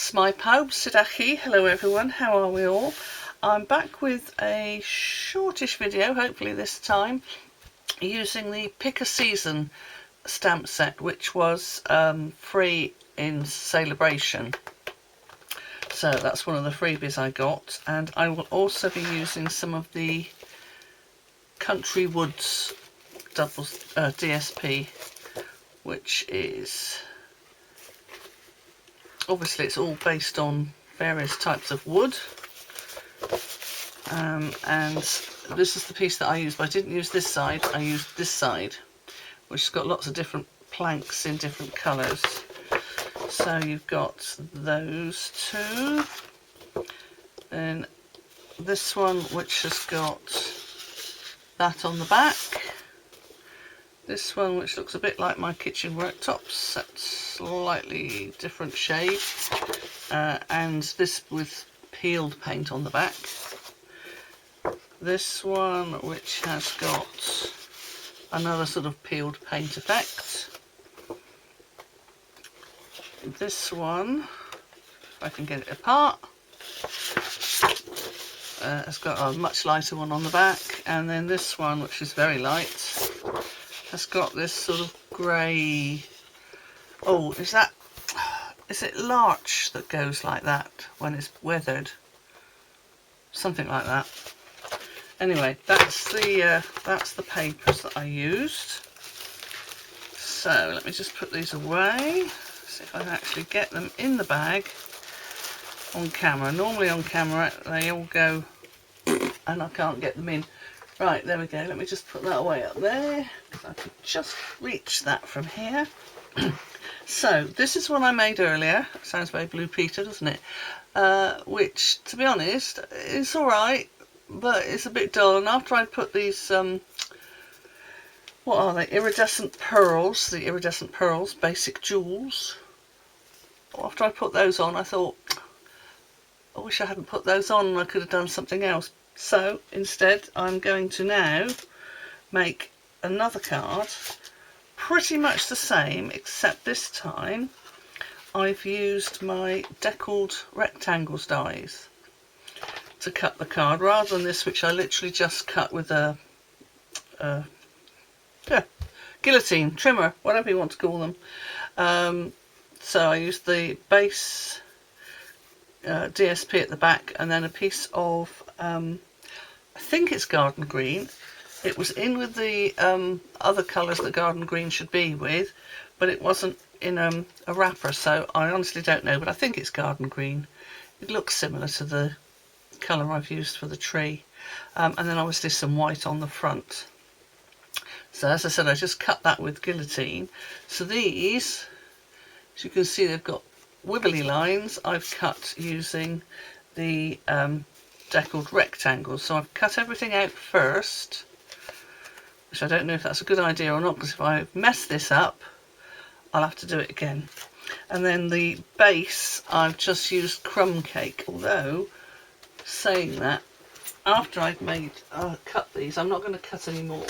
Smai pawb, sydachi. Hello everyone, how are we all? I'm back with a shortish video, hopefully this time, using the Pick a Season stamp set, which was free in Sale-a-Bration. So that's one of the freebies I got, and I will also be using some of the Country Woods double DSP, which is obviously it's all based on various types of wood, and this is the piece that I used, but I didn't use this side, I used this side, which has got lots of different planks in different colours. So you've got those two, and this one which has got that on the back, this one which looks a bit like my kitchen worktops, that's slightly different shade, and this with peeled paint on the back. This one which has got another sort of peeled paint effect. This one, if I can get it apart, has got a much lighter one on the back, and then this one, which is very light, has got this sort of grey, oh, is it larch that goes like that when it's weathered? Something like that. Anyway, that's the papers that I used. So let me just put these away, see if I can actually get them in the bag on camera. Normally on camera they all go and I can't get them in. Right, there we go. Let me just put that away up there, because I can just reach that from here. So this is one I made earlier. Sounds very Blue Peter, doesn't it? Which, to be honest, is alright, but it's a bit dull. And after I put these, what are they? Iridescent pearls. The iridescent pearls, basic jewels. After I put those on, I thought, I wish I hadn't put those on and I could have done something else. So instead I'm going to now make another card, pretty much the same, except this time I've used my deckled rectangles dies to cut the card, rather than this, which I literally just cut with a guillotine, trimmer, whatever you want to call them. So I used the base DSP at the back, and then a piece of I think it's garden green. It was in with the other colours that garden green should be with, but it wasn't in a wrapper, so I honestly don't know, but I think it's garden green. It looks similar to the colour I've used for the tree, and then obviously some white on the front. So as I said, I just cut that with guillotine. So these, as you can see, they've got wibbly lines. I've cut using the deckled rectangles. So I've cut everything out first, which I don't know if that's a good idea or not, because if I mess this up I'll have to do it again. And then the base, I've just used crumb cake, although saying that, after I'd cut these, I'm not going to cut any more,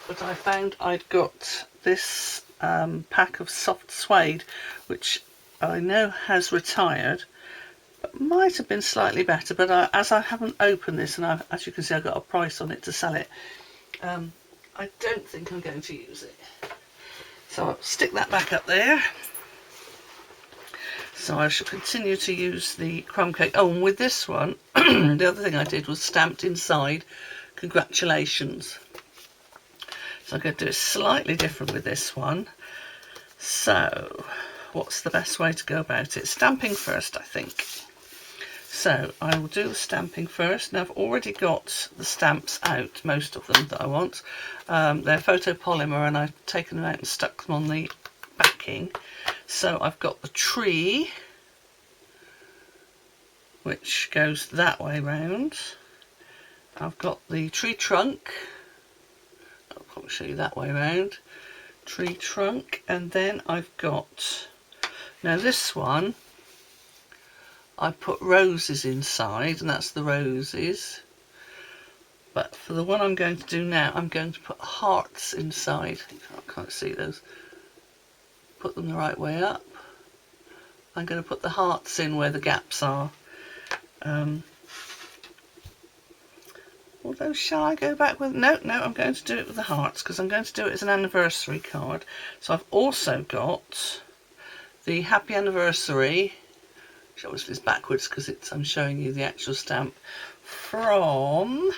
but I found I'd got this pack of soft suede, which I know has retired, but might have been slightly better, but as I haven't opened this, and as you can see I've got a price on it to sell it, I don't think I'm going to use it. So I'll stick that back up there. So I shall continue to use the crumb cake. Oh, and with this one, the other thing I did was stamped inside, congratulations. So I'm going to do it slightly different with this one. So what's the best way to go about it? Stamping first, I think. So I will do the stamping first. Now I've already got the stamps out, most of them that I want. They're photopolymer, and I've taken them out and stuck them on the backing. So I've got the tree, which goes that way round. I've got the tree trunk. I'll probably show you that way round. Tree trunk, and then I've got, now this one I put roses inside, and that's the roses, but for the one I'm going to do now I'm going to put hearts inside. I can't see those. Put them the right way up, I'm going to put the hearts in where the gaps are. Although, shall I go back with... No, I'm going to do it with the hearts because I'm going to do it as an anniversary card. So I've also got the happy anniversary, which obviously is backwards because I'm showing you the actual stamp, from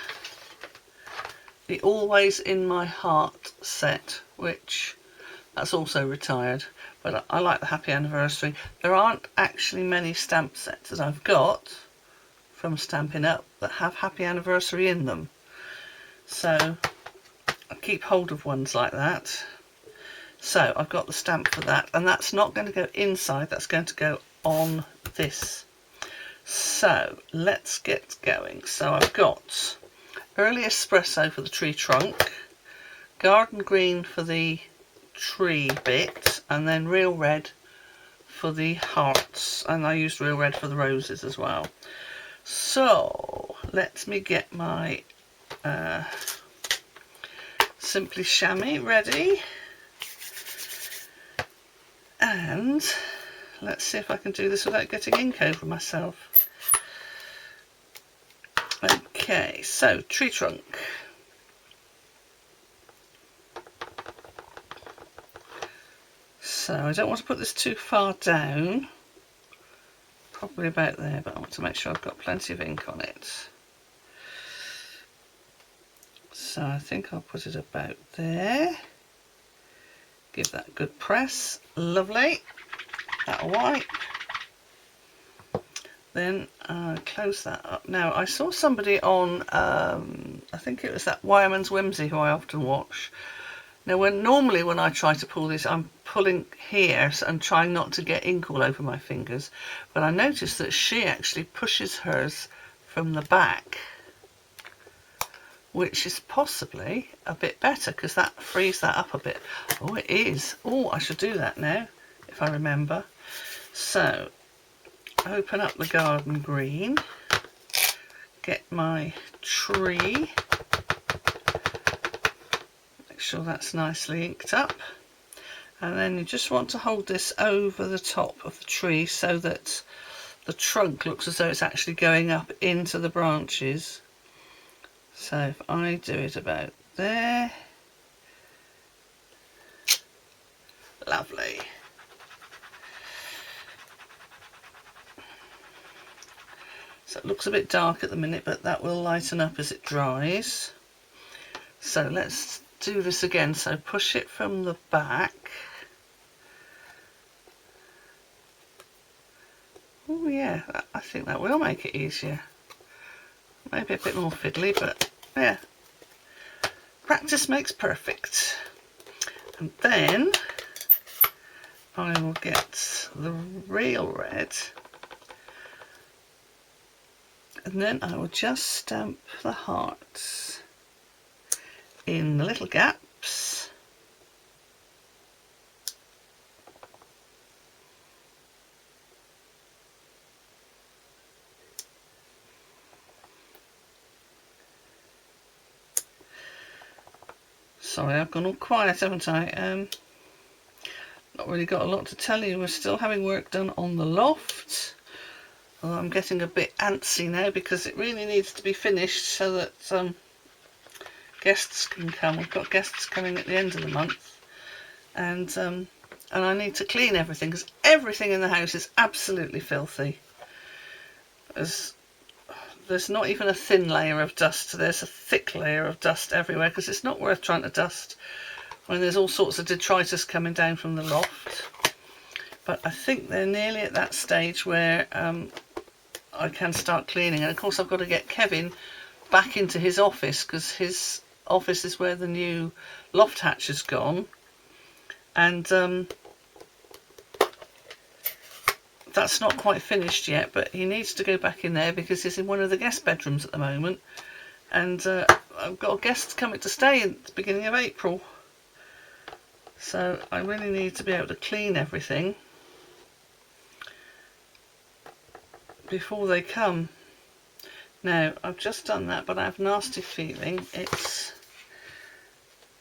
the Always in My Heart set, which that's also retired. But I like the happy anniversary. There aren't actually many stamp sets that I've got from Stampin' Up that have happy anniversary in them, so I keep hold of ones like that. So I've got the stamp for that, and that's not going to go inside, that's going to go on this. So let's get going. So I've got Early Espresso for the tree trunk, Garden Green for the tree bit, and then Real Red for the hearts, and I used Real Red for the roses as well. So let me get my Simply Chamois ready, and let's see if I can do this without getting ink over myself. Okay, so tree trunk. So I don't want to put this too far down, probably about there, but I want to make sure I've got plenty of ink on it. So I think I'll put it about there. Give that a good press. Lovely. That'll wipe. Then close that up. Now I saw somebody on, I think it was that Wireman's Whimsy who I often watch. Now normally when I try to pull this, I'm pulling here and trying not to get ink all over my fingers, but I noticed that she actually pushes hers from the back, which is possibly a bit better because that frees that up a bit. Oh, it is. Oh, I should do that now if I remember. So open up the Garden Green, get my tree, make sure that's nicely inked up, and then you just want to hold this over the top of the tree so that the trunk looks as though it's actually going up into the branches. So if I do it about there, lovely. So it looks a bit dark at the minute, but that will lighten up as it dries. So let's do this again. So push it from the back. Oh yeah, I think that will make it easier. Maybe a bit more fiddly, but yeah. Practice makes perfect. And then I will get the Real Red, and then I will just stamp the hearts in the little gaps. Sorry, I've gone all quiet, haven't I? Not really got a lot to tell you. We're still having work done on the loft. Although I'm getting a bit antsy now because it really needs to be finished so that guests can come. We've got guests coming at the end of the month, and I need to clean everything because everything in the house is absolutely filthy. There's not even a thin layer of dust, there's a thick layer of dust everywhere because it's not worth trying to dust when there's all sorts of detritus coming down from the loft. But I think they're nearly at that stage where I can start cleaning, and of course I've got to get Kevin back into his office because his office is where the new loft hatch has gone, and that's not quite finished yet, but he needs to go back in there because he's in one of the guest bedrooms at the moment, and I've got guests coming to stay at the beginning of April, so I really need to be able to clean everything before they come. Now I've just done that, but I have a nasty feeling it's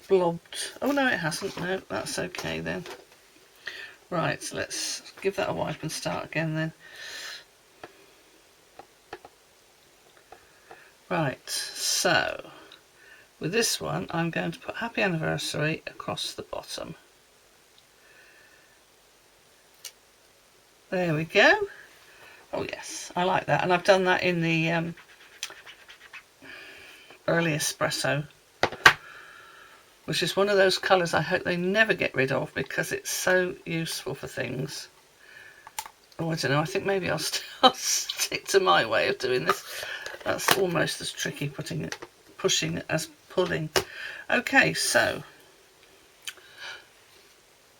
blobbed. Oh no, it hasn't. No, that's okay then. Right, so let's give that a wipe and start again then. Right, so with this one I'm going to put Happy Anniversary across the bottom. There we go. Oh yes, I like that, and I've done that in the early espresso, which is one of those colours I hope they never get rid of because it's so useful for things. Oh, I don't know, I think maybe I'll stick to my way of doing this. That's almost as tricky pushing as pulling. Okay, so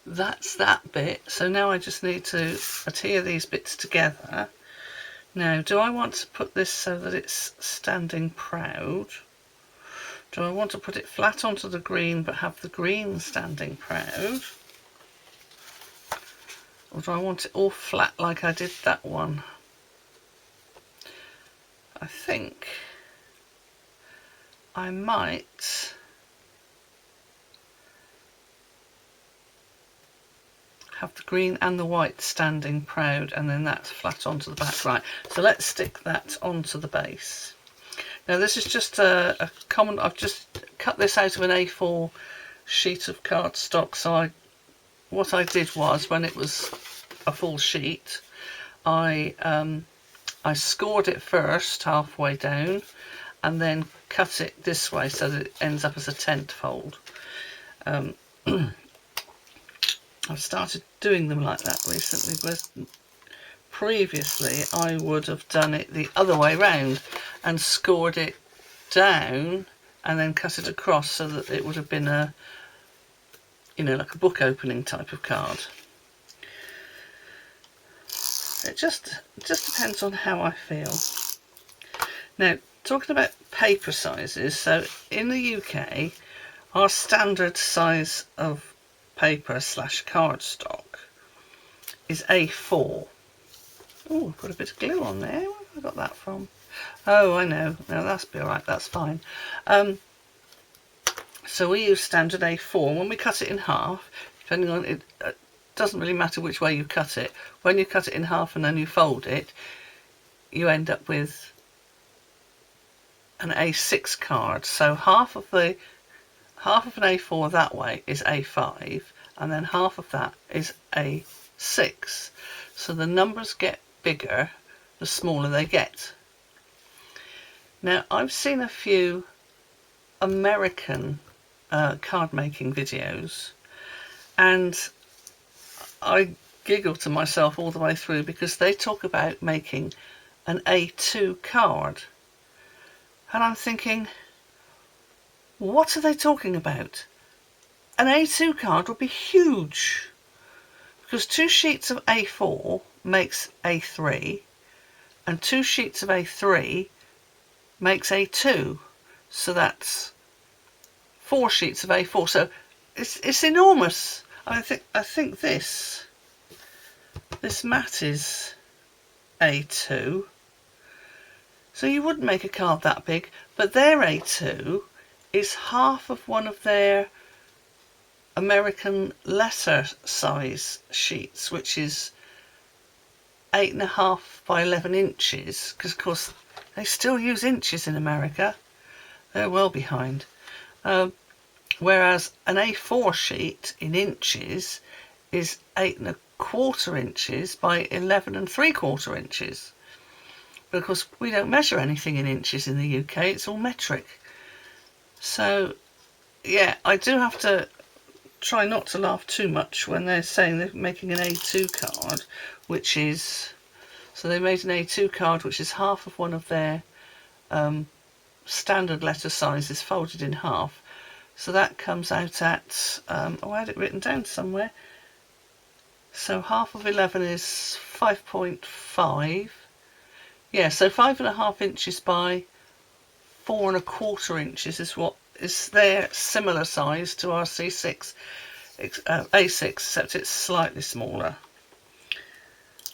that's that bit. So now I just need to adhere these bits together. Now, do I want to put this so that it's standing proud? Do I want to put it flat onto the green but have the green standing proud? Or do I want it all flat like I did that one? I think I might have the green and the white standing proud, and then that's flat onto the back. Right, so let's stick that onto the base. Now this is just a common, I've just cut this out of an A4 sheet of cardstock. So what I did was, when it was a full sheet, I scored it first halfway down and then cut it this way so that it ends up as a tent fold. I've started doing them like that recently, but previously I would have done it the other way round and scored it down and then cut it across so that it would have been a, you know, like a book opening type of card. It just depends on how I feel. Now, talking about paper sizes, so in the UK, our standard size of paper / cardstock is A4. Oh, I've got a bit of glue on there. Where have I got that from? Oh, I know. No, that's be alright, that's fine. So we use standard A4. When we cut it in half, depending on it, doesn't really matter which way you cut it. When you cut it in half and then you fold it, you end up with an A6 card. So half of an A4 that way is A5, and then half of that is A6. So the numbers get bigger the smaller they get. Now, I've seen a few American card making videos, and I giggle to myself all the way through because they talk about making an A2 card, and I'm thinking, what are they talking about? An A2 card would be huge, because 2 sheets of A4 makes A3, and 2 sheets of A3 makes A2, so that's 4 sheets of A4. So it's enormous. I think this mat is A2, so you wouldn't make a card that big, but their A2 is half of one of their American letter size sheets, which is 8.5 by 11 inches, because of course they still use inches in America. They're well behind. Whereas an A4 sheet in inches is 8.25 inches by 11.75 inches. But of course we don't measure anything in inches in the UK, it's all metric. So yeah, I do have to try not to laugh too much when they're saying they're making an A2 card, which is, so they made an A2 card which is half of one of their standard letter sizes folded in half. So that comes out at, oh, I had it written down somewhere. So half of 11 is 5.5. Yeah, so 5.5 inches by 4.25 inches is what is their similar size to our C6, A6, except it's slightly smaller.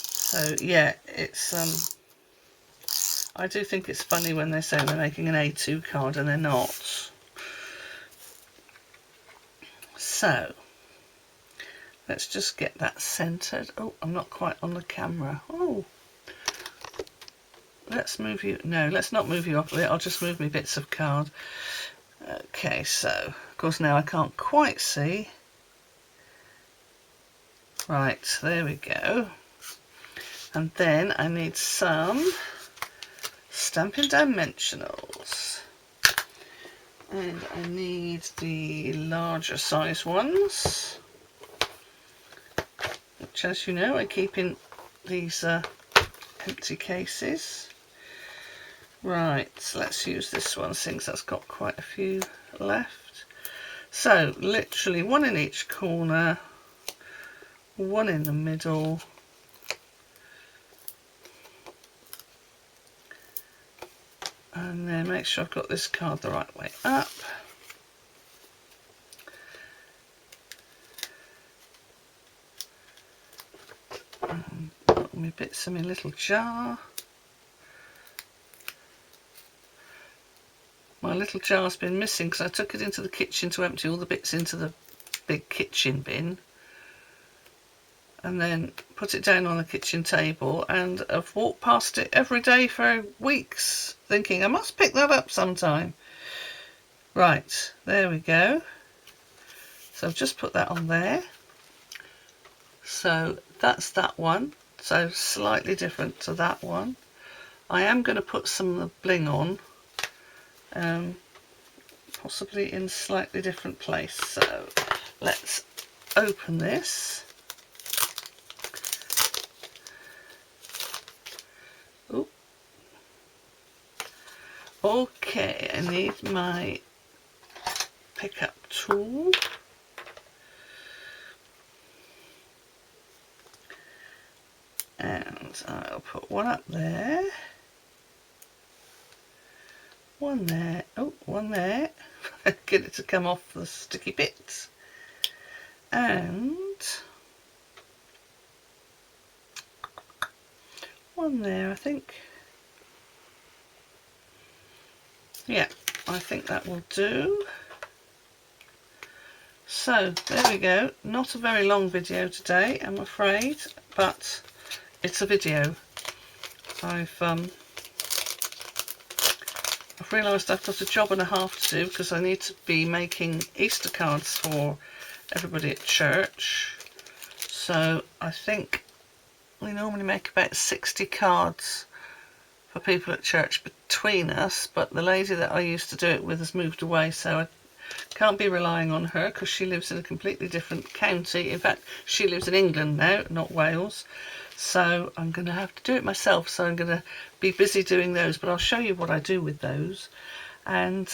So yeah, it's I do think it's funny when they say they're making an A2 card and they're not. So Let's just get that centered. Oh, I'm not quite on the camera. Oh, let's move you. No, let's not move you up a bit. I'll just move me bits of card. Okay, so of course now I can't quite see. Right, there we go. And then I need some Stampin' Dimensionals. And I need the larger size ones, which, as you know, I keep in these empty cases. Right, so let's use this one since that's got quite a few left. So literally one in each corner, one in the middle, and then make sure I've got this card the right way up. Put my bits in my little jar. My little jar's been missing because I took it into the kitchen to empty all the bits into the big kitchen bin, and then put it down on the kitchen table, and I've walked past it every day for weeks thinking I must pick that up sometime. Right, there we go. So I've just put that on there. So that's that one, so slightly different to that one. I am going to put some of the bling on, possibly in a slightly different place. So let's open this. Ooh. Okay, I need my pickup tool. And I'll put one up there, one there, oh, one there, get it to come off the sticky bits, and one there, I think. Yeah, I think that will do. So there we go. Not a very long video today, I'm afraid, but it's a video. I've realised I've got a job and a half to do because I need to be making Easter cards for everybody at church. So I think we normally make about 60 cards for people at church between us, but the lady that I used to do it with has moved away, so I can't be relying on her because she lives in a completely different county. In fact, she lives in England now, not Wales. So I'm going to have to do it myself, so I'm going to be busy doing those, but I'll show you what I do with those. And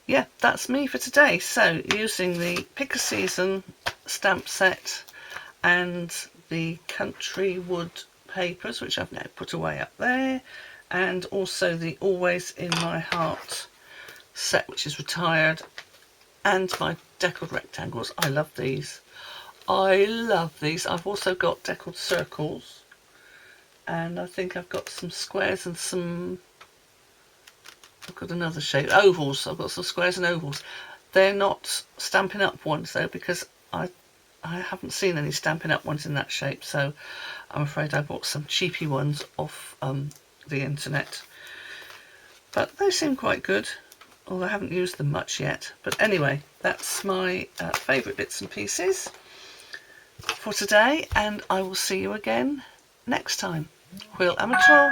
yeah, that's me for today. So using the Pick a Season stamp set and the Country Wood papers, which I've now put away up there, and also the Always in My Heart set, which is retired, and my deckled rectangles. I love these. I love these. I've also got deckled circles, and I think I've got some squares and some, I've got another shape, ovals. I've got some squares and ovals. They're not Stampin' Up ones though, because I haven't seen any Stampin' Up ones in that shape, so I'm afraid I bought some cheapy ones off the internet. But they seem quite good, although I haven't used them much yet. But anyway, that's my favourite bits and pieces for today, and I will see you again next time. Hwyl am y tro.